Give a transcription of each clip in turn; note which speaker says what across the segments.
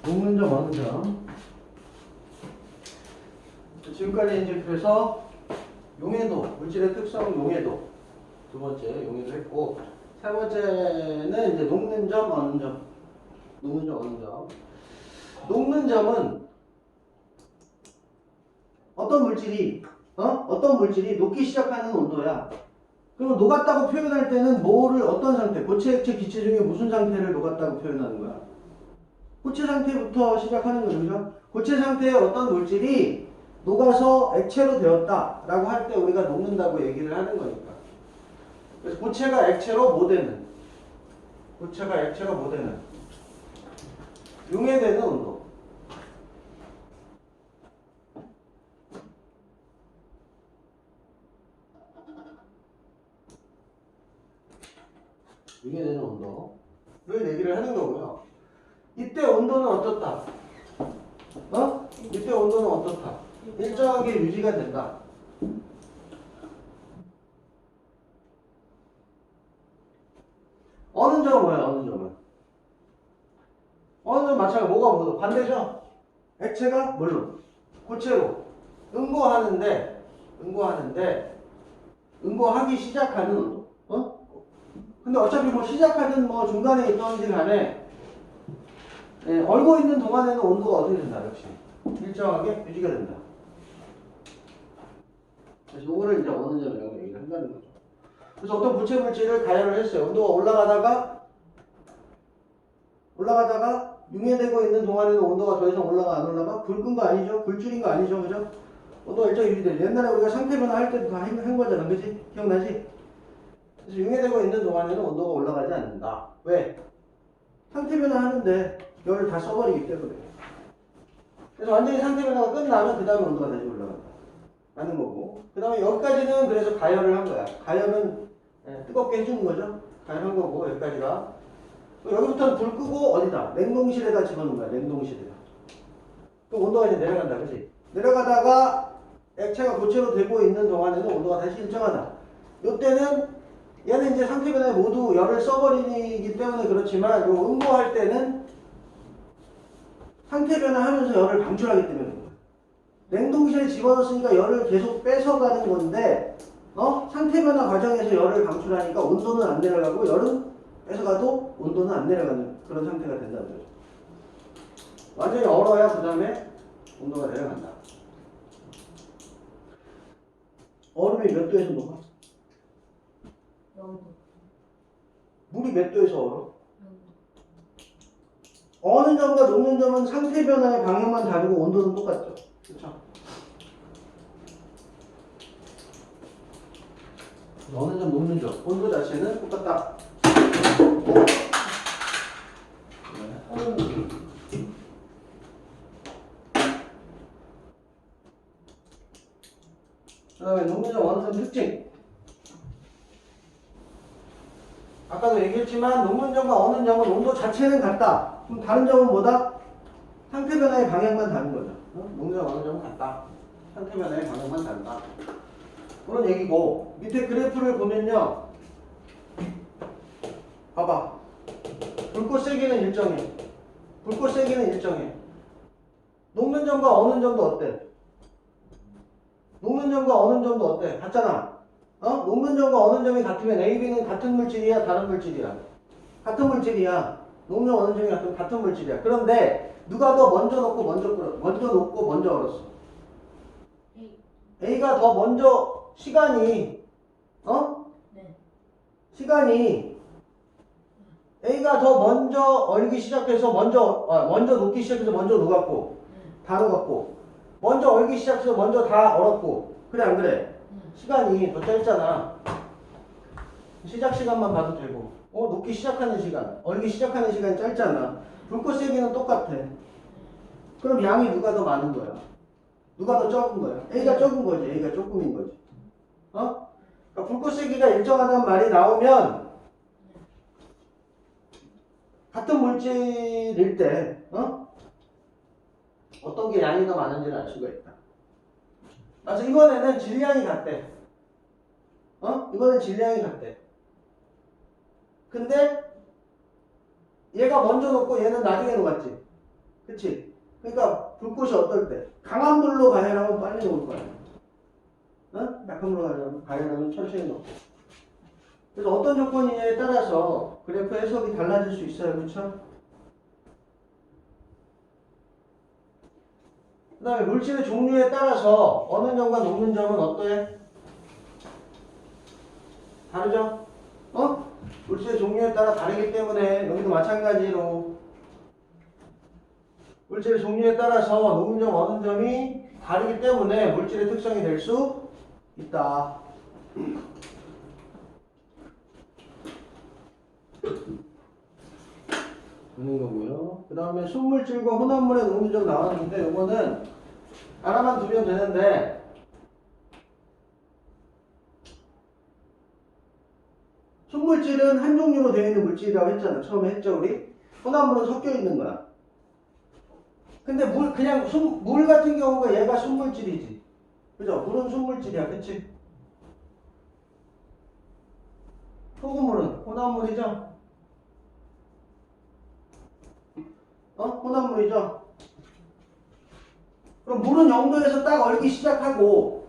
Speaker 1: 녹는 점, 어는 점. 지금까지 이제 그래서 용해도, 물질의 특성 용해도 두 번째 용해도 했고, 세 번째는 이제 녹는 점, 어는 점. 녹는 점, 어는 점. 녹는 점은 어떤 물질이 녹기 시작하는 온도야. 그럼 녹았다고 표현할 때는 뭐를 어떤 상태, 고체, 액체, 기체 중에 무슨 상태를 녹았다고 표현하는 거야? 고체 상태부터 시작하는 거죠. 그죠? 고체 상태의 어떤 물질이 녹아서 액체로 되었다라고 할 때 우리가 녹는다고 얘기를 하는 거니까. 그래서 고체가 액체로 못 되는, 용해되는 온도. 용해되는 온도를 얘기를 하는 거고요. 이때 온도는 어떻다? 이때 온도는 어떻다? 일정하게 유지가 된다. 어느 점은 뭐야? 어느 점은? 어느 점 마찬가지. 뭐가 반대죠? 액체가 물론 고체로 응고하기 시작하는 온도. 근데 어차피 뭐 시작하든 뭐 중간에 있던지 간에 얼고 있는 동안에는 온도가 어떻게 된다? 역시 일정하게 유지가 된다. 그래서 요거를 이제 어느 점이라고 얘기를 한다는 거죠. 그래서 어떤 부채 물질을 가열을 했어요. 온도가 올라가다가 융해되고 있는 동안에는 온도가 더 이상 올라가 안 올라가? 불 끈 거 아니죠? 불 줄인 거 아니죠? 그죠? 온도가 일정히 유지되죠. 옛날에 우리가 상태 변화 할 때도 다 한 거잖아. 그치? 기억나지? 그래서 융해되고 있는 동안에는 온도가 올라가지 않는다. 왜? 상태 변화 하는데 열을 다 써버리기 때문에. 그래서 완전히 상태 변화가 끝나면 그 다음에 온도가 다시 올라간다. 라는 거고. 그 다음에 여기까지는 그래서 가열을 한 거야. 가열은 뜨겁게 해주는 거죠. 가열한 거고 여기까지가. 여기부터는 불 끄고 어디다? 냉동실에다 집어넣는 거야. 냉동실에다. 그럼 온도가 이제 내려간다. 그치? 내려가다가 액체가 고체로 되고 있는 동안에는 온도가 다시 일정하다. 요때는 얘는 이제 상태 변화에 모두 열을 써버리기 때문에 그렇지만 요 응고할 때는 상태 변화하면서 열을 방출하기 때문에 그런 거야. 냉동실에 집어넣었으니까 열을 계속 뺏어가는 건데 상태 변화 과정에서 열을 방출하니까 온도는 안 내려가고 열은 뺏어가도 온도는 안 내려가는 그런 상태가 된다는 거죠. 완전히 얼어야 그 다음에 온도가 내려간다. 얼음이 몇 도에서 녹아?
Speaker 2: 0도.
Speaker 1: 물이 몇 도에서 얼어? 어는 점과 녹는 점은 상태 변화의 방향만 다르고 온도는 똑같죠. 그렇죠? 어는 점, 녹는 점, 온도 자체는 똑같다. 그 다음에 녹는 점, 어는 점 특징. 아까도 얘기했지만 녹는 점과 어는 점은 온도 자체는 같다. 그럼 다른 점은 뭐다? 상태 변화의 방향만 다른 거죠. 녹는 점, 어는 점은 같다. 상태 변화의 방향만 다르다. 그런 얘기고 밑에 그래프를 보면요. 봐봐. 불꽃 세기는 일정해. 녹는 점과 어는 점도 어때? 녹는 점과 어는 점도 어때? 같잖아. 녹는 점과 어는 점이 같으면 A, B는 같은 물질이야? 다른 물질이야? 같은 물질이야. 녹는 점, 어는 점이 같은 물질이야. 그런데 누가 더 먼저 녹고 먼저 얼었어? A가 더 먼저 시간이
Speaker 2: 네.
Speaker 1: A가 더 먼저 얼기 시작해서 먼저 녹기 시작해서 먼저 녹았고 다 녹았고 먼저 얼기 시작해서 먼저 다 얼었고 그래 안 그래? 시간이 더 짧잖아. 시작 시간만 봐도 되고 녹기 시작하는 시간, 얼기 시작하는 시간이 짧잖아. 불꽃 세기는 똑같아. 그럼 양이 누가 더 많은 거야? 누가 더 적은 거야? A가 적은 거지. A가 조금인 거지. 그러니까 불꽃 세기가 일정하다는 말이 나오면 같은 물질일 때 어떤 게 양이 더 많은지를 알 수가 있다. 그래서 이번에는 질량이 같대. 이번엔 질량이 같대. 근데 얘가 먼저 녹고 얘는 나중에 녹았지. 그치? 그러니까 불꽃이 어떨 때? 강한 불로 가열하면 빨리 녹을 거야. 어? 약한 불로 가열하면 천천히 녹고. 그래서 어떤 조건이냐에 따라서 그래프 해석이 달라질 수 있어요. 그렇죠? 그 다음에 물질의 종류에 따라서 어느 점과 녹는 점은 어떠해? 다르죠? 어? 물질의 종류에 따라 다르기 때문에 여기도 마찬가지로 물질의 종류에 따라서 녹는 점, 어느 점이 다르기 때문에 물질의 특성이 될 수 있다. 그런 거고요. 그 다음에 순물질과 혼합물의 녹는 점 나왔는데 이거는 하나만 두면 되는데 순물질은 한 종류로 되어 있는 물질이라고 했잖아. 처음에 했죠 우리? 혼합물은 섞여 있는 거야. 근데 물 같은 경우가 얘가 순물질이지. 그죠? 물은 순물질이야. 그치? 소금물은 혼합물이죠? 혼합물이죠? 그럼 물은 0도에서 딱 얼기 시작하고,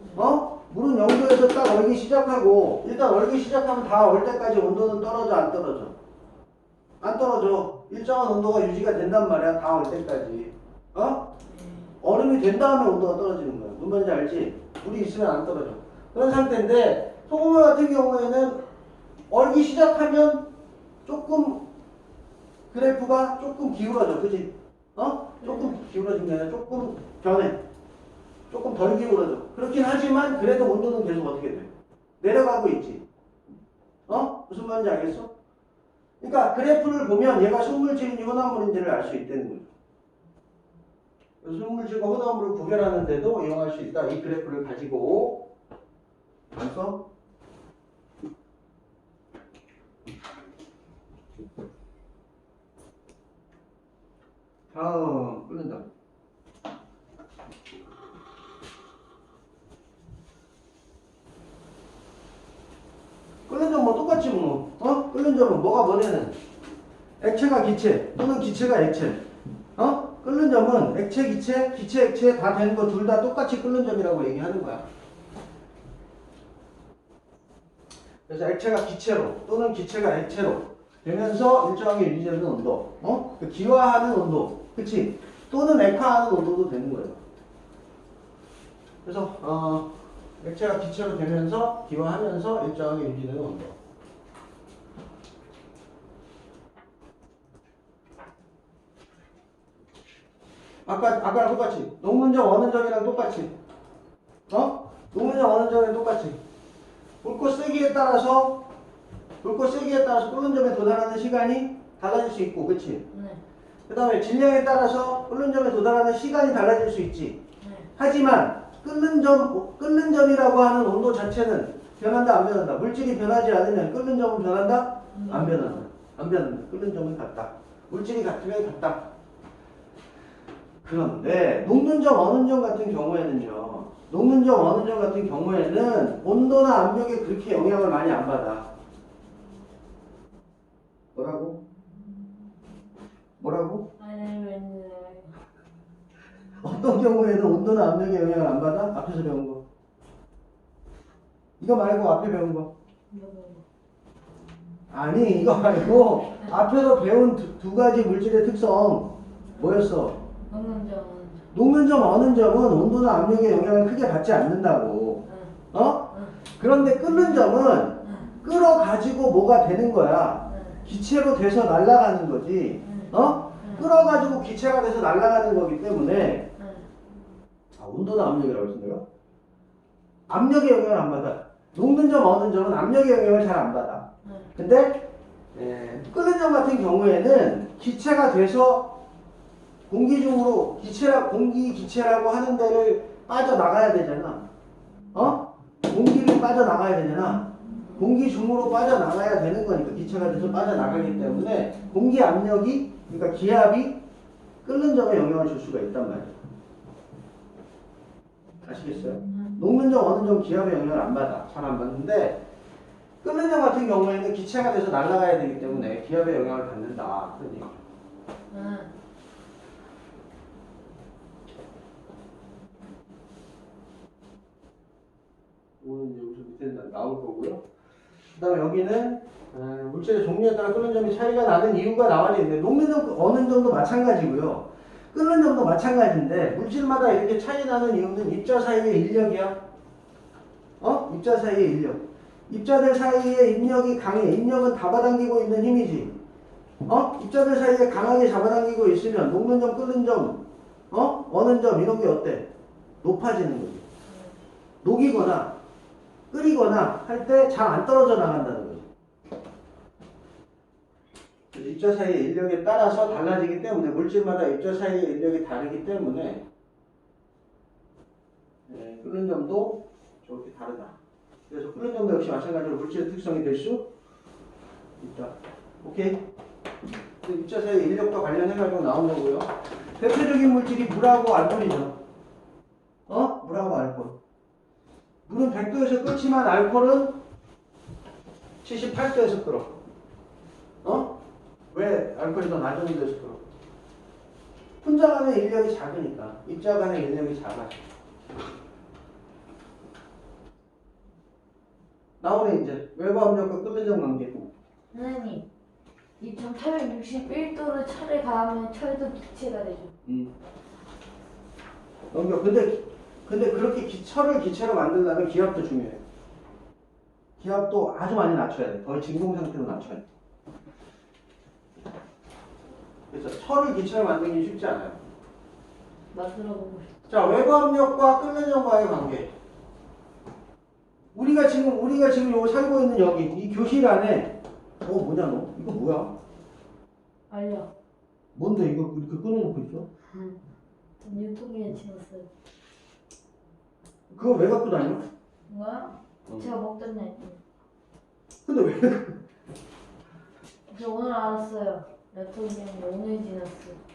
Speaker 1: 물은 0도에서 딱 얼기 시작하고, 일단 얼기 시작하면 다 얼 때까지 온도는 떨어져, 안 떨어져? 안 떨어져. 일정한 온도가 유지가 된단 말이야. 다 얼 때까지. 얼음이 된 다음에 온도가 떨어지는 거야. 뭔 말인지 알지? 물이 있으면 안 떨어져. 그런 상태인데, 소금물 같은 경우에는 얼기 시작하면 조금 그래프가 조금 기울어져. 그지? 조금 기울어진 게 아니라 조금 변해. 조금 덜 기울어져. 그렇긴 하지만 그래도 온도는 계속 어떻게 돼? 내려가고 있지. 무슨 말인지 알겠어? 그러니까 그래프를 보면 얘가 순물질인지 혼합물인지를 알 수 있다는 거예요. 순물질과 혼합물을 구별하는 데도 이용할 수 있다. 이 그래프를 가지고. 알았어? 다음 끓는다. 끓는 점 뭐 똑같지 뭐. 끓는 점은 뭐가 뭐냐는 액체가 기체 또는 기체가 액체. 끓는 점은 액체, 기체, 기체, 액체 다 되는 거 둘 다 똑같이 끓는 점이라고 얘기하는 거야. 그래서 액체가 기체로 또는 기체가 액체로 되면서 일정하게 유지되는 온도. 그 기화하는 온도. 그치? 또는 액화하는 온도도 되는 거예요. 그래서 액체가 기체로 되면서 기화하면서 일정하게 유지되는 온도. 아까랑 똑같이. 녹는 점, 어는 점이랑 똑같이. 녹는 점, 어는 점이랑 똑같이. 불꽃 세기에 따라서 끓는 점에 도달하는 시간이 달라질 수 있고, 그치?
Speaker 2: 네.
Speaker 1: 그 다음에 질량에 따라서 끓는 점에 도달하는 시간이 달라질 수 있지.
Speaker 2: 네.
Speaker 1: 하지만 끓는 점이라고 하는 온도 자체는 변한다, 안 변한다? 물질이 변하지 않으면 끓는 점은 변한다? 안 변한다. 안 변한다. 끓는 점은 같다. 물질이 같으면 같다. 그런데 녹는 점, 어는 점 같은 경우에는요. 녹는 점, 어는 점 같은 경우에는 온도나 압력에 그렇게 영향을 많이 안 받아. 뭐라고? 어떤 경우에는 온도나 압력에 영향을 안 받아? 앞에서 배운 거. 이거 말고 앞에 배운 거. 아니, 이거 말고 앞에서 배운 두 가지 물질의 특성 뭐였어? 녹는 점, 어는 점은 온도나 압력에 영향을 크게 받지 않는다고. 그런데 끓는 점은 끓어가지고 뭐가 되는 거야. 기체로 돼서 날아가는 거지. 끓어가지고 기체가 돼서 날아가는 거기 때문에 온도나 압력이라고 했어 내가? 압력의 영향을 안 받아. 녹는 점, 어는 점은 압력의 영향을 잘 안 받아. 근데 끓는 점 같은 경우에는 기체가 돼서 공기 중으로 공기 기체라고 하는 데를 빠져나가야 되잖아. 공기를 빠져나가야 되잖아. 공기 중으로 빠져나가야 되는 거니까 기체가 돼서 빠져나가기 때문에 공기 압력이, 그러니까 기압이 끓는 점에 영향을 줄 수가 있단 말이야. 아시겠어요? 녹는 점, 어는 점 기압에 영향을 안 받아. 잘 안 받는데 끓는 점 같은 경우에는 기체가 돼서 날아가야 되기 때문에 기압에 영향을 받는다. 그런 얘기죠. 나올 거고요. 그 다음에 여기는 물질의 종류에 따라 끓는 점이 차이가 나는 이유가 나와야 되는데 녹는 점 어느 정도 마찬가지고요. 끓는 점도 마찬가지인데 물질마다 이렇게 차이 나는 이유는 입자 사이의 인력이야. 입자 사이의 인력. 입자들 사이의 인력이 강해. 인력은 잡아당기고 있는 힘이지. 입자들 사이에 강하게 잡아당기고 있으면 녹는 점, 끓는 점, 어는 점 이런 게 어때? 높아지는 거지. 녹이거나 끓이거나 할 때 잘 안 떨어져 나간다는 거지. 그래서 입자 사이의 인력에 따라서 달라지기 때문에 물질마다 입자 사이의 인력이 다르기 때문에 끓는 점도 저렇게 다르다. 그래서 끓는 점도 역시 마찬가지로 물질의 특성이 될 수 있다. 오케이? 입자 사이의 인력과 관련해가지고 나온 거고요. 대표적인 물질이 물하고 알코올이죠. 물하고 알코올. 물은 100도에서 끓지만 알코올은 78도에서 끓어. 왜 알코올이 더 낮은 온도에서 끓어? 혼자 간의 인력이 작으니까. 입자 간의 인력이 작아. 나오네 이제. 외부 압력과 끓는 점 관계.
Speaker 2: 선생님, 2861도로 철을 가하면 철도 기체가 되죠.
Speaker 1: 넘겨. 근데 그렇게 철을 기체로 만들려면 기압도 중요해. 기압도 아주 많이 낮춰야 돼. 거의 진공 상태로 낮춰야 돼. 그래서 철을 기체로 만들기 쉽지 않아요.
Speaker 2: 만들어보고 싶어.
Speaker 1: 자, 외부 압력과 끓는 점과의 관계. 우리가 지금 요 살고 있는 여기 이 교실 안에 뭐냐 너? 이거 뭐야?
Speaker 2: 알려.
Speaker 1: 뭔데 이거 이렇게 꺼내놓고 있어?
Speaker 2: 유통기한 지났어요.
Speaker 1: 그거 왜 갖고 다녀?
Speaker 2: 뭐야? 제가 먹던 날.
Speaker 1: 근데 왜?
Speaker 2: 저 오늘 알았어요. 유통기한이 오늘 지났어요.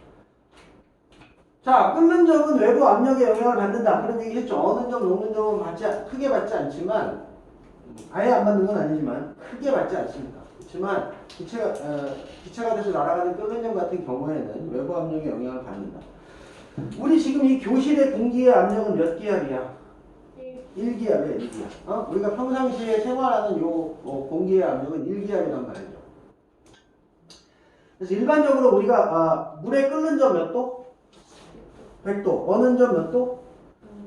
Speaker 1: 자, 끓는 점은 외부 압력에 영향을 받는다. 그런 얘기 했죠. 어느 점, 녹는 점은 크게 받지 않지만, 아예 안 받는 건 아니지만, 크게 받지 않습니다. 그렇지만, 기체가 돼서 날아가는 끓는 점 같은 경우에는 외부 압력에 영향을 받는다. 우리 지금 이 교실의 공기의 압력은 몇 기압이야? 1기압이야, 1기압. 우리가 평상시에 생활하는 요 공기의 압력은 1기압이란 말이죠. 그래서 일반적으로 우리가 물에 끓는 점 몇 도? 100도. 어는 점 몇 도?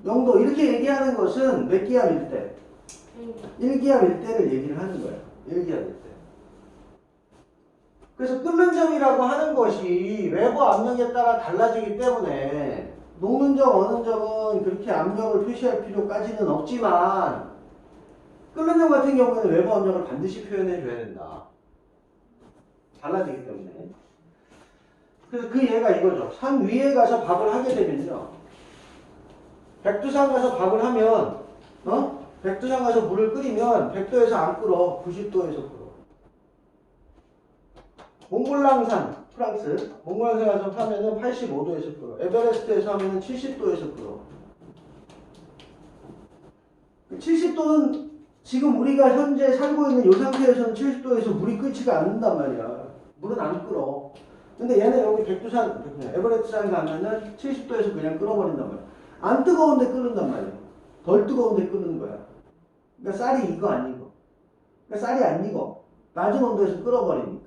Speaker 1: 0도. 이렇게 얘기하는 것은 몇 기압일 때? 1기압일 때를 얘기를 하는 거예요. 1기압일 때. 그래서 끓는 점이라고 하는 것이 외부 압력에 따라 달라지기 때문에 녹는 점, 어는 점은 그렇게 압력을 표시할 필요까지는 없지만 끓는 점 같은 경우에는 외부 압력을 반드시 표현해 줘야 된다. 달라지기 때문에. 그래서 그 예가 이거죠. 산 위에 가서 밥을 하게 되면요. 백두산 가서 밥을 하면, 백두산 가서 물을 끓이면 100도에서 안 끓어. 90도에서 끓어. 몽골랑산, 프랑스. 몽골랑산 가서 하면은 85도에서 끓어. 에베레스트에서 하면은 70도에서 끓어. 70도는 지금 우리가 현재 살고 있는 이 상태에서는 70도에서 물이 끓지가 않는단 말이야. 물은 안 끓어. 근데 얘는 여기 백두산, 에베레스트산 가면은 70도에서 그냥 끓어버린단 말이야. 안 뜨거운데 끓는단 말이야. 덜 뜨거운데 끓는 거야. 그러니까 쌀이 익어 안 익어? 그러니까 쌀이 안 익어. 낮은 온도에서 끓어버리니까.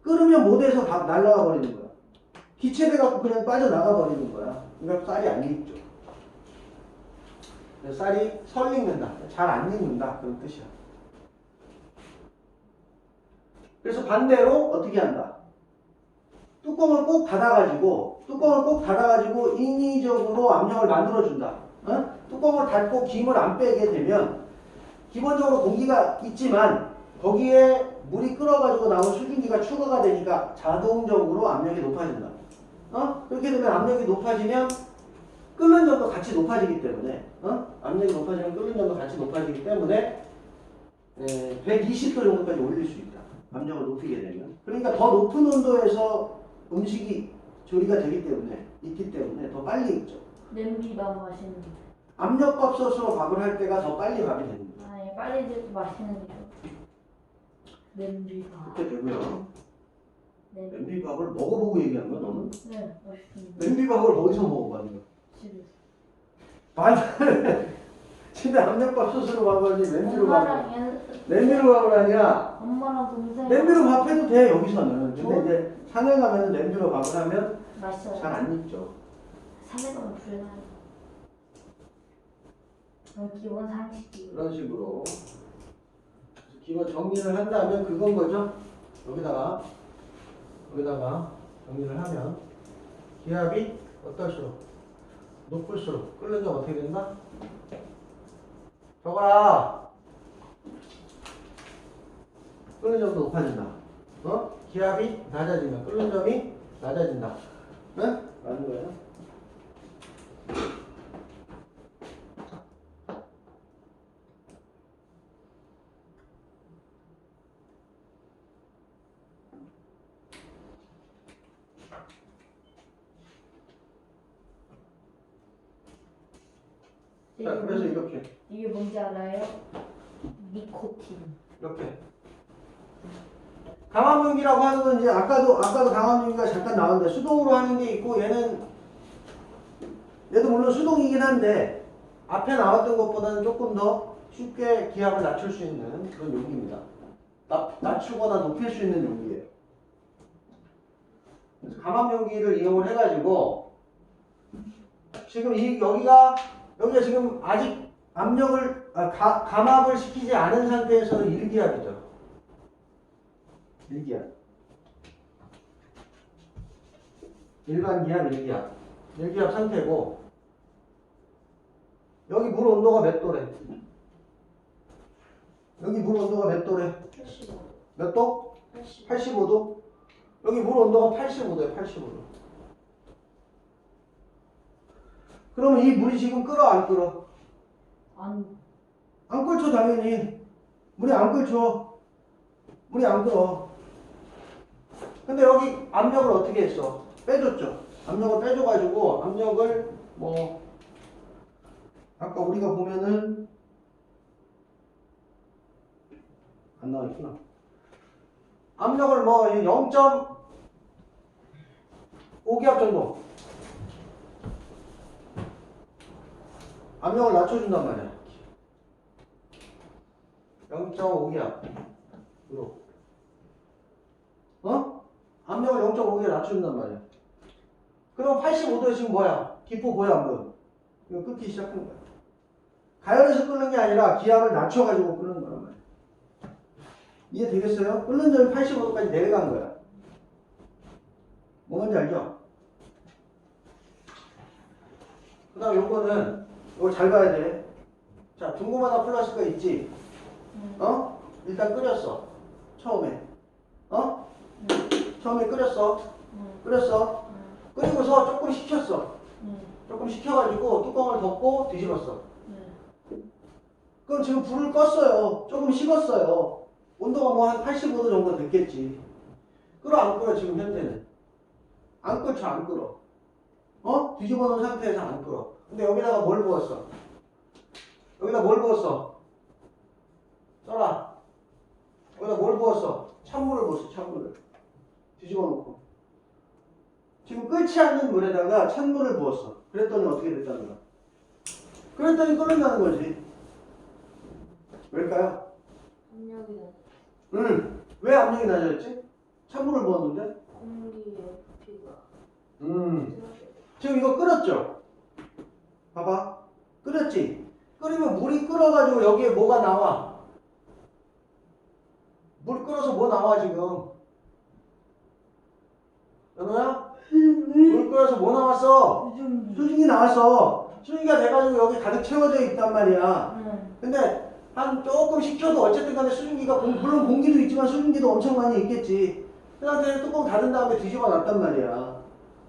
Speaker 1: 끓으면 못해서 다 날아가 버리는 거야. 기체돼갖고 그냥 빠져나가 버리는 거야. 그러니까 쌀이 안 익죠. 그래서 쌀이 설 익는다. 잘 안 익는다. 그런 뜻이야. 그래서 반대로 어떻게 한다? 뚜껑을 꼭 닫아가지고 인위적으로 압력을 만들어준다. 뚜껑을 닫고 김을 안 빼게 되면 기본적으로 공기가 있지만 거기에 물이 끓어가지고 나온 수증기가 추가가 되니까 자동적으로 압력이 높아진다. 그렇게 되면 압력이 높아지면 끓는 점도 같이 높아지기 때문에 압력이 높아지면 끓는 점도 같이 높아지기 때문에 120도 정도까지 올릴 수 있다. 압력을 높이게 되면. 그러니까 더 높은 온도에서 음식이 조리가 되기 때문에 있기 때문에 더 빨리 익죠.
Speaker 2: 냄비밥 맛있는 거.
Speaker 1: 압력밥솥으로 밥을 할 때가 더 빨리 밥이 되는 거예요.
Speaker 2: 아니 빨리 돼도 맛있는 거. 냄비밥.
Speaker 1: 그렇게 되고요.
Speaker 2: 네.
Speaker 1: 냄비밥을 먹어보고 얘기한 거야 너는?
Speaker 2: 네, 맛있습니다.
Speaker 1: 냄비밥을 어디서 먹어봐 네가?
Speaker 2: 집에서.
Speaker 1: 맞아. 집에 압력밥솥으로 밥하지 냄비로 밥.
Speaker 2: 엄마랑 연
Speaker 1: 냄비로 밥을 하냐?
Speaker 2: 엄마랑 동생
Speaker 1: 냄비로 밥해도 돼 여기서는. 근데 이제 산에 가면 냄비로 밥을 하면
Speaker 2: 맛있어요.
Speaker 1: 잘 안 익죠.
Speaker 2: 산에 가면 불나요. 그럼 기본 상식이.
Speaker 1: 이런 식으로 기본 정리를 한다면 그건 거죠. 여기다가 정리를 하면 기압이 어떨수록 높을수록 끓는 점 어떻게 된다? 적어라. 끓는 점도 높아진다. 기압이 낮아지면 끓는 점이 낮아진다. 네? 라는 거예요. 자, 그래서 이렇게
Speaker 2: 이게 뭔지 알아요? 니코틴.
Speaker 1: 이렇게 강압용기라고 하는 건 이제 아까도 강압용기가 잠깐 나왔는데 수동으로 하는 게 있고 얘도 물론 수동이긴 한데 앞에 나왔던 것보다는 조금 더 쉽게 기압을 낮출 수 있는 그런 용기입니다. 낮추거나 높일 수 있는 용기예요. 그래서 감압용기를 이용을 해가지고 지금 여기가 지금 아직 압력을 감압을 시키지 않은 상태에서는 1기압이죠. 1기압. 일반 기압 1기압. 1기압 상태고 여기 물 온도가 몇 도래? 여기 물 온도가 몇 도래?
Speaker 2: 85.
Speaker 1: 몇 도?
Speaker 2: 80.
Speaker 1: 85도? 여기 물 온도가 85도에 85도. 그러면 이 물이 지금 끓어 안 끓어? 안 끓죠 당연히. 물이 안 끓죠. 물이 안 끓어. 근데 여기 압력을 어떻게 했어? 빼줬죠. 압력을 빼줘가지고 압력을 아까 우리가 보면은 안 나와있구나. 압력을 0.5기압 정도 압력을 낮춰준단 말이야. 0.5기압으로 압력을 0.5기압 낮춰준단 말이야. 그럼 85도에 지금 뭐야? 기포 보여 안 보여? 이거 끓기 시작한 거야. 가열해서 끓는 게 아니라 기압을 낮춰가지고 끓는 거란 말이야. 이해되겠어요? 끓는 점이 85도까지 내려간 거야. 뭐 뭔지 알죠? 그 다음 요거는 이거 잘 봐야 돼. 자, 중고마다 플러스가 있지? 일단 끓였어. 처음에. 처음에 끓였어. 끓이고서 조금 식혔어. 조금 식혀가지고 뚜껑을 덮고 뒤집었어. 그럼 지금 불을 껐어요. 조금 식었어요. 온도가 한 85도 정도 됐겠지. 끓어 안 끓어 지금 현재는? 안 끓죠 안 끓어. 뒤집어 놓은 상태에서 안 끓어. 근데 여기다가 뭘 부었어? 여기다 뭘 부었어? 써라. 여기다 뭘 부었어? 찬물을 부었어 찬물을. 뒤집어 놓고. 지금 끓지 않는 물에다가 찬물을 부었어. 그랬더니 어떻게 됐다는 거야? 그랬더니 끓는다는 거지. 왜일까요?
Speaker 2: 압력이 낮아.
Speaker 1: 왜 압력이 낮아졌지? 찬물을 부었는데?
Speaker 2: 공기의 부피가.
Speaker 1: 지금 이거 끓였죠? 봐봐. 끓였지? 끓이면 물이 끓어가지고 여기에 뭐가 나와? 물 끓어서 뭐 나와 지금? 연호야? 물 끓여서 뭐 나왔어? 수증기 나왔어. 수증기가 돼가지고 여기 가득 채워져 있단 말이야. 근데 한 조금 식혀도 어쨌든 간에 수증기가 물론 공기도 있지만 수증기도 엄청 많이 있겠지. 그 상태에서 뚜껑 닫은 다음에 뒤집어 놨단 말이야.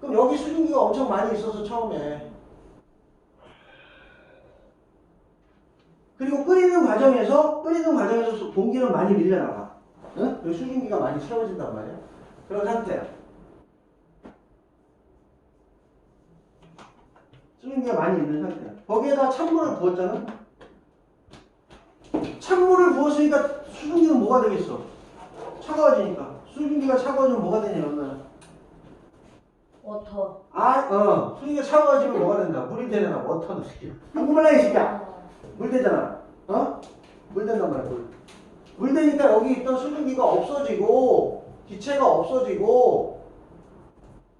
Speaker 1: 그럼 여기 수증기가 엄청 많이 있어서 처음에. 그리고 끓이는 과정에서 공기는 많이 밀려나가. 응? 여기 수증기가 많이 채워진단 말이야. 그런 상태야. 수증기가 많이 있는 상태야. 거기에다 찬물을 부었잖아. 찬물을 부었으니까 수증기는 뭐가 되겠어? 차가워지니까. 수증기가 차가워지면 뭐가 되냐, 연나야?
Speaker 2: 워터.
Speaker 1: 수증기가 차가워지면 뭐가 된다? 물이 되려나? 워터는 새끼야. 한국말 나이 새끼야. 물 되잖아. 어? 물 된단 말이야. 물 되니까 여기 있던 수증기가 없어지고 기체가 없어지고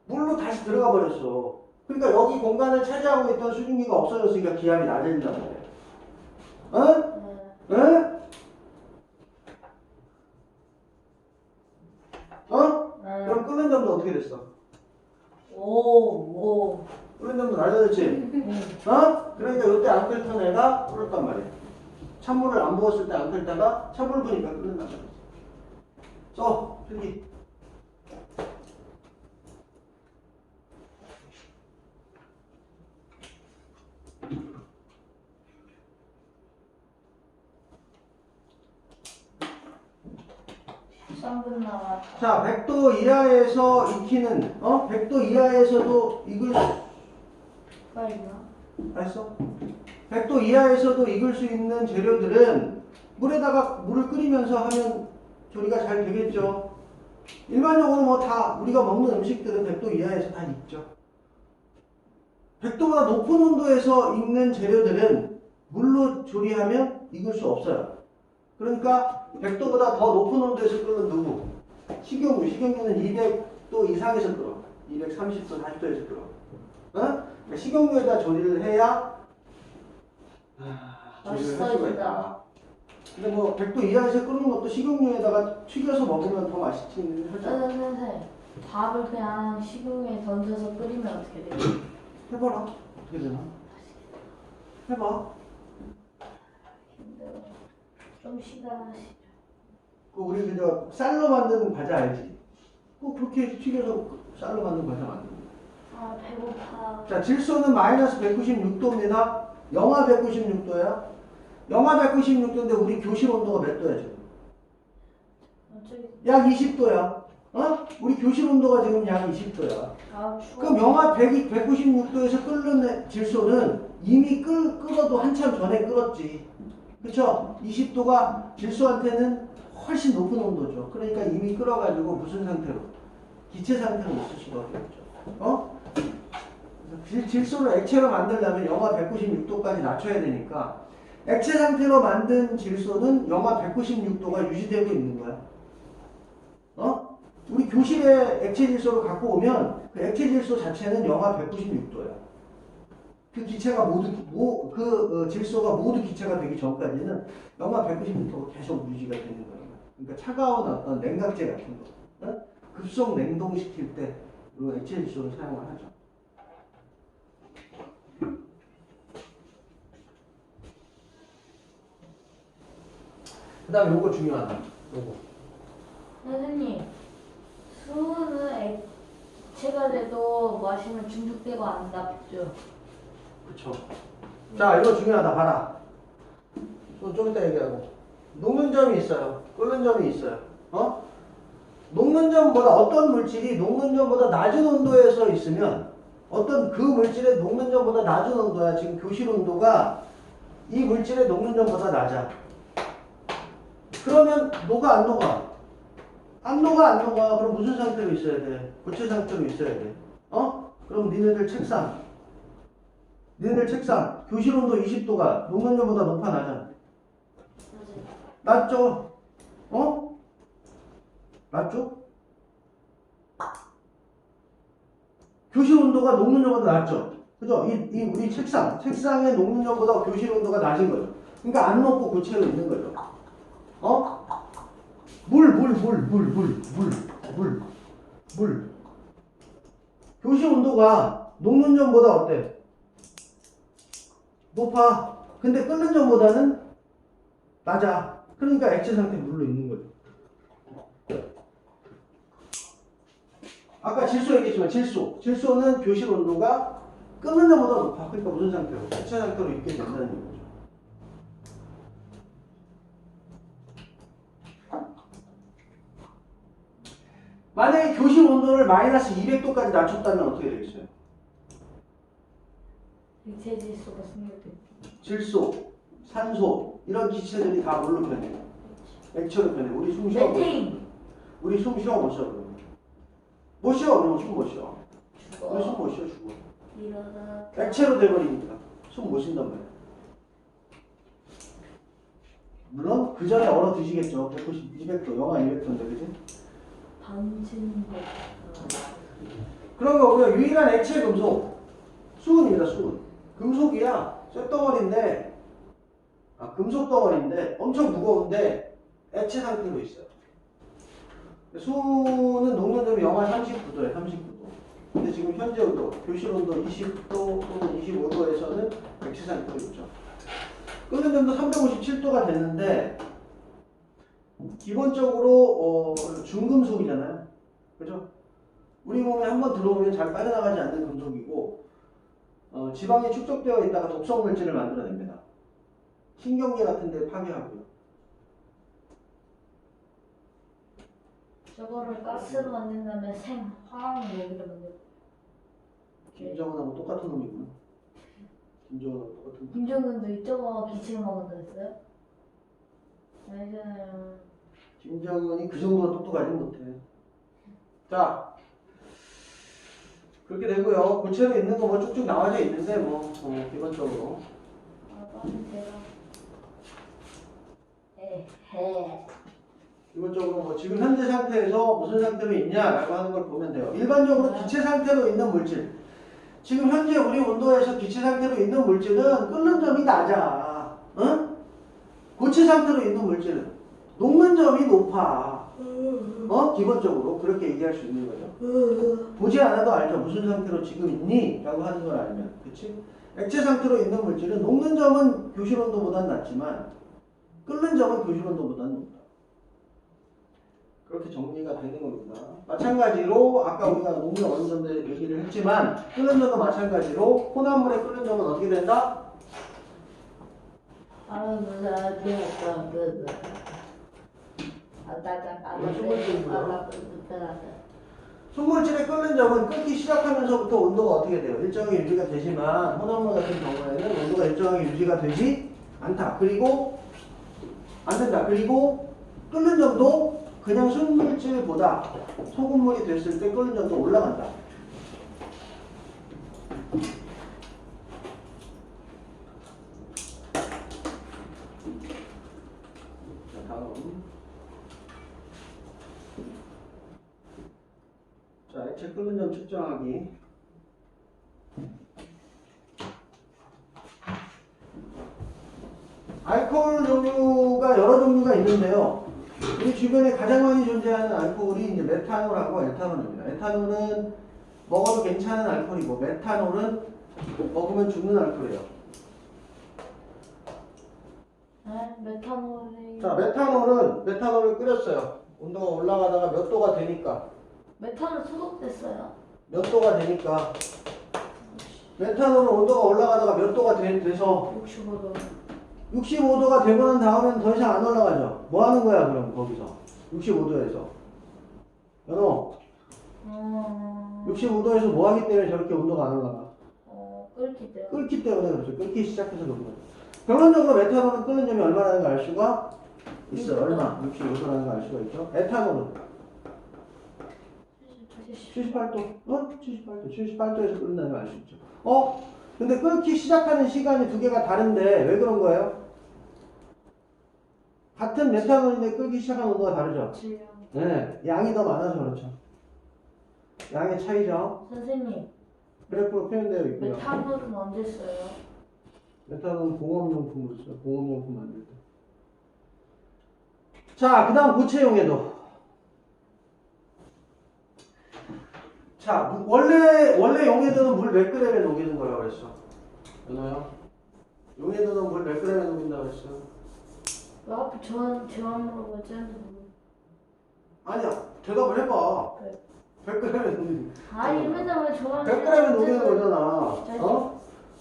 Speaker 1: 물로 다시 들어가 버렸어. 그러니까 여기 공간을 차지하고 있던 수증기가 없어졌으니까 기압이 낮아진단 말이야. 어? 응? 어? 그럼 끓는 점도 어떻게 됐어?
Speaker 2: 오.
Speaker 1: 끓는 점도 낮아졌지? 어? 그러니까 이때 안 끓던 애가 끓었단 말이야. 찬물을 안 부었을 때 안 끓다가 찬물 부니까 끓는단 말이야. 써, 필기.
Speaker 2: 쌍분 나왔다.
Speaker 1: 자, 100도 이하에서 익히는, 100도 이하에서도 익을 수,
Speaker 2: 빨리나?
Speaker 1: 알았어? 100도 이하에서도 익을 수 있는 재료들은 물에다가 물을 끓이면서 하면 조리가 잘 되겠죠. 일반적으로 뭐 다 우리가 먹는 음식들은 100도 이하에서 다 익죠. 100도보다 높은 온도에서 익는 재료들은 물로 조리하면 익을 수 없어요. 그러니까 100도보다 더 높은 온도에서 끓는 누구? 식용유. 식용유는 200도 이상에서 끓어. 230도, 40도에서 끓어. 그러니까 식용유에다 조리를 해야 조리를 할 수가 있다. 근데 뭐 100도 이하에서 끓는 것도 식용유에다가 튀겨서 먹으면 더 맛있긴 하죠.
Speaker 2: 선생님, 밥을 그냥 식용유에 던져서 끓이면 어떻게 돼요?
Speaker 1: 해봐라. 어떻게 되나? 해봐.
Speaker 2: 힘들어. 좀 시간하시죠.
Speaker 1: 그 우리 그저 쌀로 만든 과자 알지? 꼭 그렇게 튀겨서 쌀로 만든 과자 만든 거.
Speaker 2: 아, 배고파.
Speaker 1: 자, 질소는 마이너스 196도입니다. 영하 196도야. 영하 196도인데 우리 교실 온도가 몇 도야 지금?
Speaker 2: 어쩌기.
Speaker 1: 약 20도야. 우리 교실 온도가 지금 약 20도야.
Speaker 2: 아, 추워.
Speaker 1: 그럼 영하 196도에서 끓는 질소는 이미 끓어도 한참 전에 끓었지. 그쵸? 20도가 질소한테는 훨씬 높은 온도죠. 그러니까 이미 끓어가지고 무슨 상태로? 기체 상태로 있을 수밖에 없죠. 질소를 액체로 만들려면 영하 196도까지 낮춰야 되니까 액체 상태로 만든 질소는 영하 196도가 유지되고 있는 거야. 우리 교실에 액체 질소를 갖고 오면 그 액체 질소 자체는 영하 196도야. 그 기체가 질소가 모두 기체가 되기 전까지는 영하 196도가 계속 유지가 되는 거야. 그러니까 차가운 어떤 냉각제 같은 거, 급속 냉동시킬 때 액체 질소를 사용을 하죠. 그 다음에 요거 중요하다. 요거.
Speaker 2: 선생님, 수은 액체가 돼도 마시면 중독되고 안 답죠?
Speaker 1: 그쵸. 자, 이거 중요하다. 봐라. 좀 이따 얘기하고. 녹는 점이 있어요. 끓는 점이 있어요. 녹는 점보다 어떤 물질이 녹는 점보다 낮은 온도에서 있으면 어떤 그 물질의 녹는 점보다 낮은 온도야. 지금 교실 온도가 이 물질의 녹는 점보다 낮아. 그러면 녹아 안 녹아? 안 녹아. 그럼 무슨 상태로 있어야 돼? 고체 상태로 있어야 돼. 그럼 니네들 책상 교실 온도 20도가 녹는 점보다 높아 낮아? 낮죠? 낮죠? 교실 온도가 녹는 점보다 낮죠? 그죠? 우리 책상의 녹는 점보다 교실 온도가 낮은 거죠. 그러니까 안 녹고 고체로 있는 거죠. 물. 교실 온도가 녹는 점보다 어때? 높아. 근데 끓는 점보다는 낮아. 그러니까 액체 상태 물로 있는 거죠. 아까 질소 얘기했지만 질소는 교실 온도가 끓는 점보다 높아. 그러니까 무슨 상태로? 액체 상태로 있게 된다는 얘기죠. 만약에 교실 온도를 마이너스 200도까지 낮췄다면 어떻게 되겠어요?
Speaker 2: 액체 질소가 생겼겠죠.
Speaker 1: 질소, 산소 이런 기체들이 다 뭘로 변해요? 액체로 변해. 우리 숨 쉬어.
Speaker 2: 메테인.
Speaker 1: 우리 숨 쉬어 못 쉬어 그러면? 못 쉬어. 그러면 숨 못 쉬어.
Speaker 2: 죽어.
Speaker 1: 우리 숨 못 쉬어 죽어.
Speaker 2: 일어나.
Speaker 1: 액체로 돼버리니까 숨 못 쉰단 말이야. 물론 그 전에 얼어 드시겠죠. 190, 200도, 영하 200도인데, 그지?
Speaker 2: 반진복.
Speaker 1: 그런 거고요. 유일한 액체 금속, 수은입니다, 수은. 금속이야. 쇳덩어리인데, 금속 덩어리인데, 엄청 무거운데, 액체 상태로 있어요. 수은은 녹는 점이 영하 39도에 39도. 근데 지금 현재 온도, 교실 온도 20도 또는 25도에서는 액체 상태로 있죠. 끓는 점도 357도가 됐는데, 기본적으로 중금속이잖아요. 그죠? 우리 몸에 한번 들어오면 잘 빠져나가지 않는 금속이고, 지방이 축적되어 있다가 독성 물질을 만들어냅니다. 신경계 같은 데 파괴하고요.
Speaker 2: 저거를 가스로 만든 다음에 화학 무기를 만들고.
Speaker 1: 김정은하고 똑같은 놈이구나. 김정은하고 똑같은 놈.
Speaker 2: 김정은도 이쪽으로 기침을 먹은다 했어요? 알잖아요.
Speaker 1: 김정은이 그 정도로 똑똑하지 못해. 자, 그렇게 되고요. 고체로 있는 거 뭐 쭉쭉 나와져 있는데 기본적으로.
Speaker 2: 빨리 대라. 에헤.
Speaker 1: 기본적으로 지금 현재 상태에서 무슨 상태로 있냐라고 하는 걸 보면 돼요. 일반적으로 기체 상태로 있는 물질. 지금 현재 우리 온도에서 기체 상태로 있는 물질은 끓는 점이 낮아. 응? 고체 상태로 있는 물질은 녹는 점이 높아. 기본적으로 그렇게 얘기할 수 있는 거죠. 보지 않아도 알죠. 무슨 상태로 지금 있니? 라고 하는 걸 알면. 그치? 액체 상태로 있는 물질은 녹는 점은 교실 온도보다는 낮지만 끓는 점은 교실 온도보다는 높다. 그렇게 정리가 되는 겁니다. 마찬가지로 아까 우리가 녹는 어느 정도 얘기를 했지만 끓는 점도 마찬가지로 혼합물의 끓는 점은 어떻게 된다? 순물질의 끓는 점은 끓기 시작하면서부터 온도가 어떻게 돼요? 일정하게 유지가 되지만 혼합물 같은 경우에는 온도가 일정하게 유지가 되지 않다. 그리고 안 된다. 그리고 끓는 점도 그냥 순물질보다 소금물이 됐을 때 끓는 점도 올라간다. 자, 다음. 자, 액체 끓는 점 측정하기. 알코올 종류가 여러 종류가 있는데요. 우리 주변에 가장 많이 존재하는 알코올이 이제 메탄올하고 에탄올입니다. 에탄올은 먹어도 괜찮은 알코올이고, 메탄올은 먹으면 죽는 알코올이에요.
Speaker 2: 네? 메탄올이.
Speaker 1: 자, 메탄올을 끓였어요. 온도가 올라가다가 몇 도가 되니까.
Speaker 2: 메탄올 소독됐어요.
Speaker 1: 몇 도가 되니까. 메탄올은 온도가 올라가다가 몇 도가 돼서
Speaker 2: 65도.
Speaker 1: 65도가 되고 난 다음엔 더 이상 안 올라가죠. 뭐 하는 거야, 그럼, 거기서? 65도에서. 연호, 65도에서 뭐 하기 때문에 저렇게 온도가 안 올라가?
Speaker 2: 끓기 때문에.
Speaker 1: 끓기 때문에 그렇죠. 끓기 시작해서 그런 거죠. 결론적으로 메탄올은 끓는 점이 얼마라는 걸 알 수가 있어요. 얼마? 65도라는 걸 알 수가 있죠. 에탄올은 78도. 78도에서 끓는다는 걸 알 수 있죠. 근데 끓기 시작하는 시간이 두 개가 다른데 왜 그런 거예요? 같은 메탄올인데 끓기 시작하는 온도가 다르죠? 네, 양이 더 많아서 그렇죠. 양의 차이죠.
Speaker 2: 선생님,
Speaker 1: 그래프로 표현되어 있고요.
Speaker 2: 메탄올은 언제 써요?
Speaker 1: 메탄올은 공업용품으로 써요. 공업용품 만들 때. 자, 그 다음 고체용해도. 자, 원래 용해도는 물 몇 그램에 녹이는 거라고 그랬어? 연호요? 용해도는 물 몇 그램에 녹인다고 그랬어?
Speaker 2: 왜 하필 저만 물어보지?
Speaker 1: 아니야, 대답을 해봐.
Speaker 2: 네.
Speaker 1: 100g에 녹이는
Speaker 2: 아니, 맨날 왜 저만
Speaker 1: 100g에 녹이는 거잖아.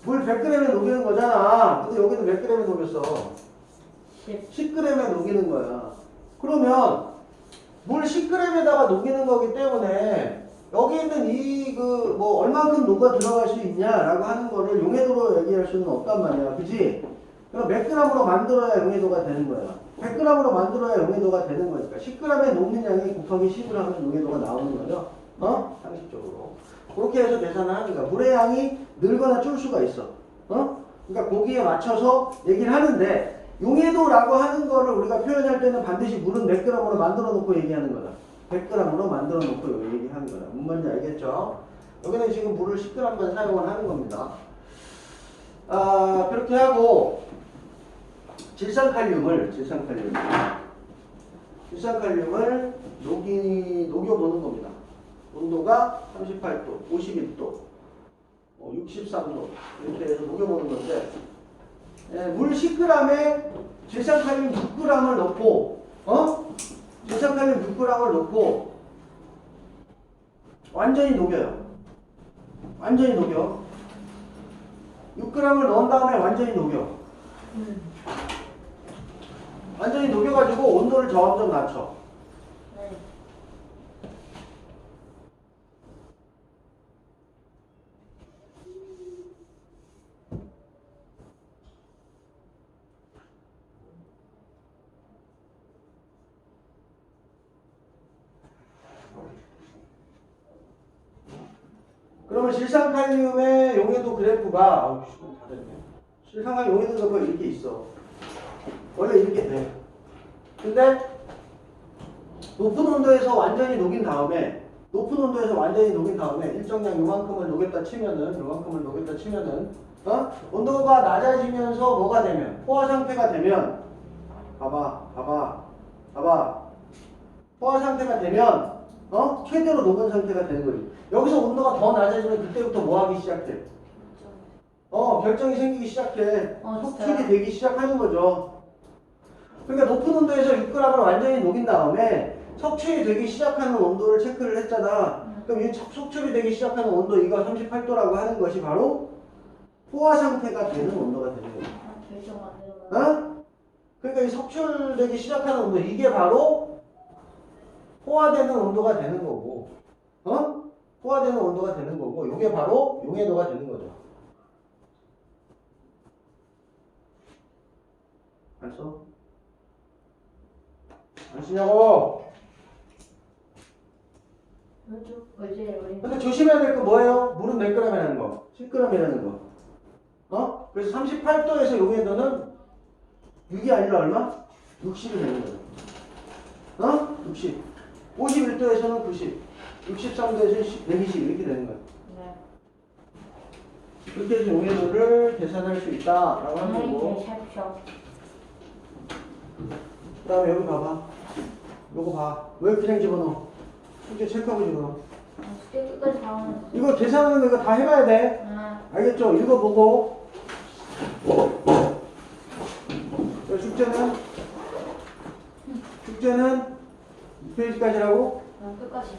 Speaker 1: 물 100g에 녹이는 거잖아. 근데 여기는 몇 g에 녹였어? 10g에 녹이는 거야. 그러면 물 10g에다가 녹이는 거기 때문에 여기 있는 얼만큼 녹아 들어갈 수 있냐라고 하는 거를 용해도로 얘기할 수는 없단 말이야. 그지? 그럼 몇 g으로 만들어야 용해도가 되는 거야. 100g으로 만들어야 용해도가 되는 거니까 10g의 녹는 양이 곱하기 10을 하면 용해도가 나오는 거죠. 상식적으로. 그렇게 해서 계산을 하는 거야. 물의 양이 늘거나 줄 수가 있어. 그러니까 거기에 맞춰서 얘기를 하는데 용해도라고 하는 거를 우리가 표현할 때는 반드시 물은 몇 g으로 만들어 놓고 얘기하는 거다. 100g으로 만들어 놓고 얘기하는 거다. 뭔 말인지 알겠죠? 여기는 지금 물을 10g만 사용을 하는 겁니다. 그렇게 하고 질산칼륨을 녹여보는 겁니다. 온도가 38도, 51도, 63도 이렇게 해서 녹여보는 건데 물 10g에 질산칼륨 6g을 넣고 질산칼륨 6g을 넣고 완전히 녹여요. 완전히 녹여. 6g을 넣은 다음에 완전히 녹여. 완전히 녹여가지고 온도를 점점 낮춰.
Speaker 2: 네.
Speaker 1: 그러면 질산칼륨의 용해도 그래프가 질산칼륨 용해도 그래프가 이렇게 있어. 원래 이렇게 돼. 근데 높은 온도에서 완전히 녹인 다음에 일정량 요만큼을 녹였다 치면은 온도가 낮아지면서 뭐가 되면 포화 상태가 되면 봐봐 포화 상태가 되면 최대로 녹은 상태가 되는 거지. 여기서 온도가 더 낮아지면 그때부터 뭐 하기 시작해? 결정이 생기기 시작해. 속출이 되기 시작하는 거죠. 그러니까 높은 온도에서 6g을 완전히 녹인 다음에 석출이 되기 시작하는 온도를 체크를 했잖아. 그럼 이 석출이 되기 시작하는 온도 이거 38도라고 하는 것이 바로 포화 상태가 되는 온도가 되는 거야.
Speaker 2: 결정 안 되는
Speaker 1: 그러니까 이 석출되기 시작하는 온도 이게 바로 포화되는 온도가 되는 거고, 포화되는 온도가 되는 거고, 이게 바로 용해도가 되는 거죠. 알았어? 안 쓰냐고?
Speaker 2: 이제 우리
Speaker 1: 근데 조심해야 될 거 뭐예요? 물은 몇 g이라는 거? 10g이라는 거. 그래서 38도에서 용해도는 6이 아니라 얼마? 60이 되는 거야. 60. 51도에서는 90. 63도에서는 120 이렇게 되는 거야.
Speaker 2: 네.
Speaker 1: 그렇게 해서 용해도를 계산할 수 있다라고 하는 거고. 그 다음에 여기 봐봐. 요거 봐. 왜 그냥 집어넣어? 이제 체크하고 집어넣어.
Speaker 2: 숙제 끝까지 다 하면
Speaker 1: 이거 계산하는 거 이거 다 해봐야 돼. 알겠죠? 읽어보고. 숙제는 2페이지까지라고?
Speaker 2: 끝까지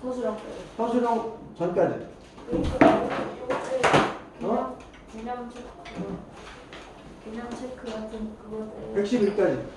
Speaker 2: 소수랑
Speaker 1: 서술형 전까지.
Speaker 2: 개념 체크 같은 그거
Speaker 1: 111까지.